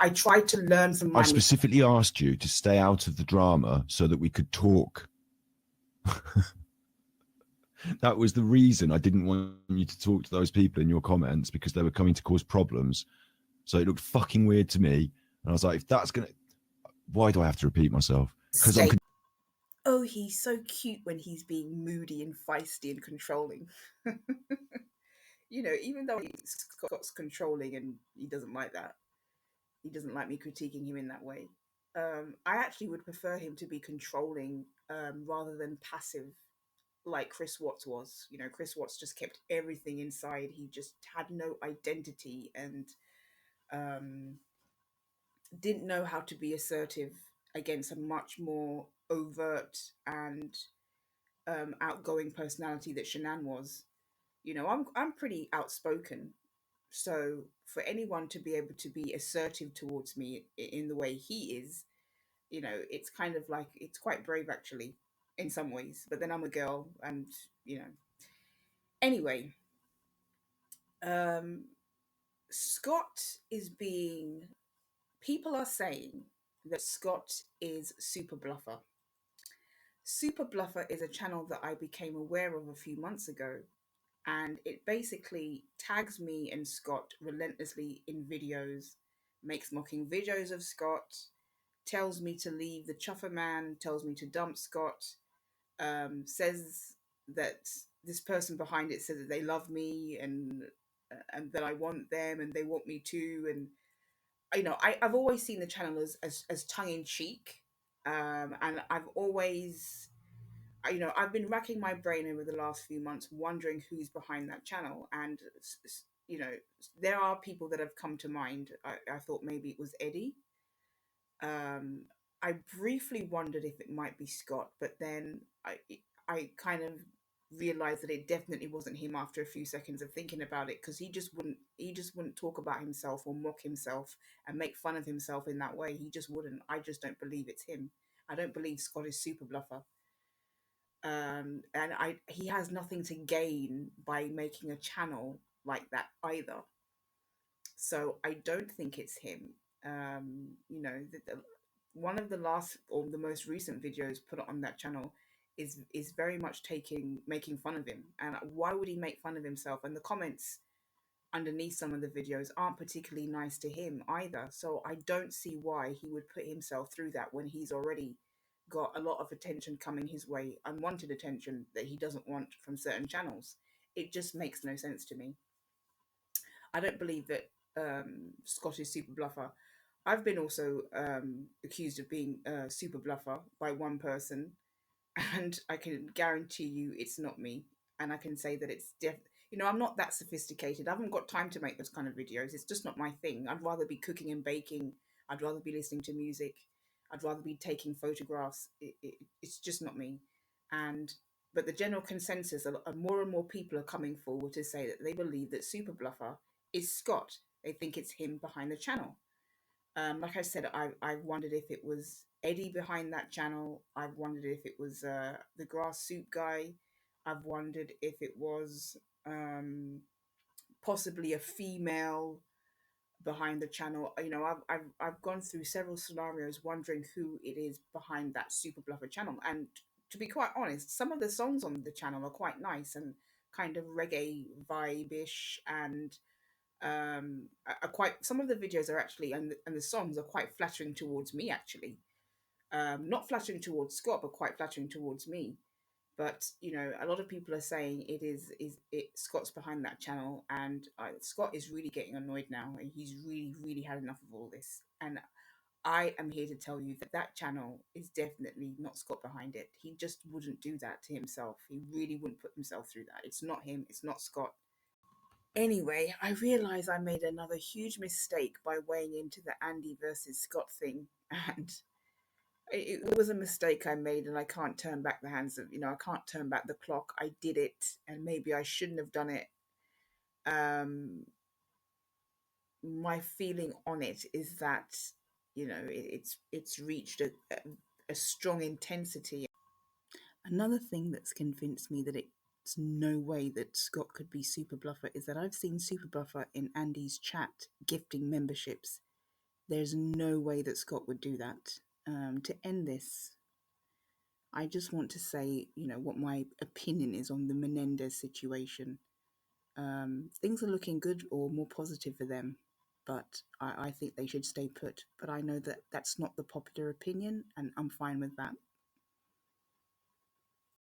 I tried to learn from my I specifically asked you to stay out of the drama so that we could talk. That was the reason I didn't want you to talk to those people in your comments, because they were coming to cause problems. So it looked fucking weird to me. And I was like, if that's going to... Why do I have to repeat myself? Because I'm... Oh, he's so cute when he's being moody and feisty and controlling. You know, even though Scott's controlling and he doesn't like that, he doesn't like me critiquing him in that way. I actually would prefer him to be controlling rather than passive, like Chris Watts was. You know, Chris Watts just kept everything inside. He just had no identity and um, didn't know how to be assertive against a much more overt and outgoing personality that Shanann was. You know, I'm pretty outspoken, so for anyone to be able to be assertive towards me in the way he is, you know, it's kind of like it's quite brave actually in some ways. But then I'm a girl, and you know. Anyway, um, Scott is being. People are saying that Scott is SuperBluffer. SuperBluffer is a channel that I became aware of a few months ago, and it basically tags me and Scott relentlessly in videos, makes mocking videos of Scott, tells me to leave the Chuffer man, tells me to dump Scott, says that this person behind it says that they love me and that I want them and they want me too. And you know, I've always seen the channel as tongue in cheek, and I've always, you know, I've been racking my brain over the last few months wondering who's behind that channel. And, you know, there are people that have come to mind. I thought maybe it was Eddie. I briefly wondered if it might be Scott, but then I kind of realized that it definitely wasn't him after a few seconds of thinking about it, because he just wouldn't talk about himself or mock himself and make fun of himself in that way. He just wouldn't. I just don't believe it's him. I don't believe Scott is SuperBluffer. And he has nothing to gain by making a channel like that either. So I don't think it's him. You know, one of the last or the most recent videos put on that channel is very much making fun of him. And why would he make fun of himself? And the comments underneath some of the videos aren't particularly nice to him either. So I don't see why he would put himself through that when he's already got a lot of attention coming his way, unwanted attention that he doesn't want from certain channels. It just makes no sense to me. I don't believe that Scott is SuperBluffer. I've been also accused of being SuperBluffer by one person, and I can guarantee you it's not me. And I can say that you know, I'm not that sophisticated. I haven't got time to make those kind of videos. It's just not my thing. I'd rather be cooking and baking. I'd rather be listening to music. I'd rather be taking photographs. It's just not me. And but the general consensus, more and more people are coming forward to say that they believe that SuperBluffer is Scott. They think it's him behind the channel. Like I said, I wondered if it was Eddie behind that channel. I've wondered if it was the grass soup guy. I've wondered if it was possibly a female behind the channel. You know, I've gone through several scenarios wondering who it is behind that SuperBluffer channel. And to be quite honest, some of the songs on the channel are quite nice and kind of reggae vibe-ish, and are quite, some of the videos are actually, and the songs are quite flattering towards me actually. Not flattering towards Scott, but quite flattering towards me. But you know, a lot of people are saying it Scott's behind that channel, and Scott is really getting annoyed now, and he's really had enough of all this. And I am here to tell you that that channel is definitely not Scott behind it. He just wouldn't do that to himself. He really wouldn't put himself through that. It's not him. It's not Scott. Anyway, I realize I made another huge mistake by weighing into the Andy versus Scott thing, and it was a mistake I made, and I can't turn back the hands of, you know, I can't turn back the clock. I did it, and maybe I shouldn't have done it. My feeling on it is that, you know, it's reached a strong intensity. Another thing that's convinced me that it's no way that Scott could be SuperBluffer is that I've seen SuperBluffer in Andy's chat gifting memberships. There's no way that Scott would do that. To end this, I just want to say, what my opinion is on the Menendez situation. Things are looking good or more positive for them, but I think they should stay put. But I know that that's not the popular opinion, and I'm fine with that.